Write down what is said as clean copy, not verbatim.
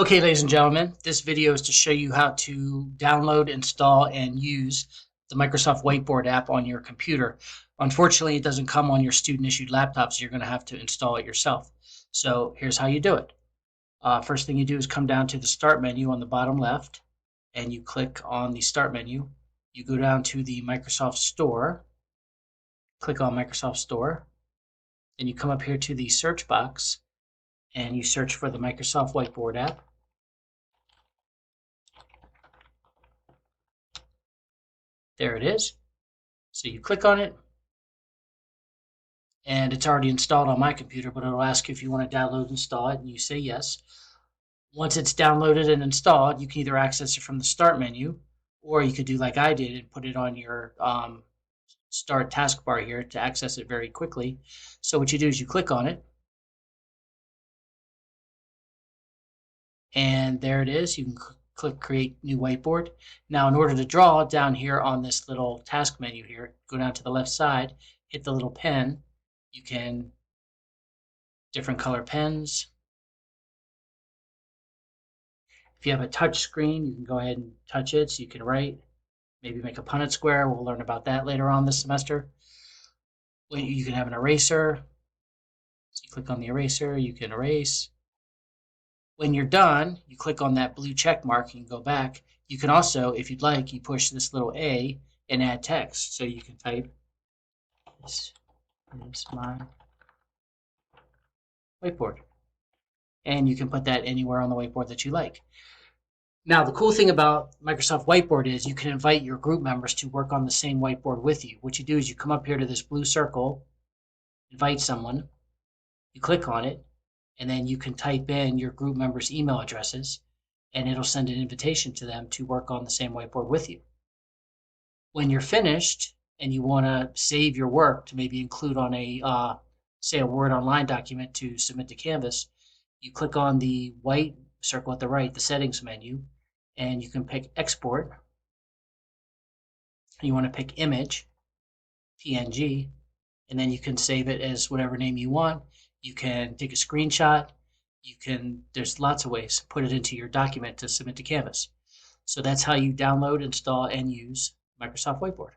Okay, ladies and gentlemen, this video is to show you how to download, install, and use the Microsoft Whiteboard app on your computer. Unfortunately, it doesn't come on your student-issued laptop, so you're going to have to install it yourself. So here's how you do it. First thing you do is come down to the Start menu on the bottom left, and you click on the Start menu. You go down to the Microsoft Store, click on Microsoft Store, then you come up here to the search box, and you search for the Microsoft Whiteboard app. There it is. So you click on it, and it's already installed on my computer, but it'll ask you if you want to download and install it, and you say yes. Once it's downloaded and installed, you can either access it from the Start menu, or you could do like I did and put it on your Start taskbar here to access it very quickly. So what you do is you click on it, and there it is. You can click Create New Whiteboard. Now, in order to draw down here on this little task menu here, go down to the left side, hit the little pen. You can different color pens. If you have a touch screen, you can go ahead and touch it so you can write, maybe make a Punnett square. We'll learn about that later on this semester. You can have an eraser. So you click on the eraser, you can erase. When you're done, you click on that blue check mark, you can go back. You can also, if you'd like, you push this little A and add text. So you can type, "This is my whiteboard." And you can put that anywhere on the whiteboard that you like. Now, the cool thing about Microsoft Whiteboard is you can invite your group members to work on the same whiteboard with you. What you do is you come up here to this blue circle, invite someone, you click on it, and then you can type in your group members' email addresses, and it'll send an invitation to them to work on the same whiteboard with you. When you're finished and you want to save your work to maybe include on a, say, a Word Online document to submit to Canvas, you click on the white circle at the right, the settings menu, and you can pick export. You want to pick image, PNG, and then you can save it as whatever name you want. You can take a screenshot. There's lots of ways to put it into your document to submit to Canvas. So that's how you download, install, and use Microsoft Whiteboard.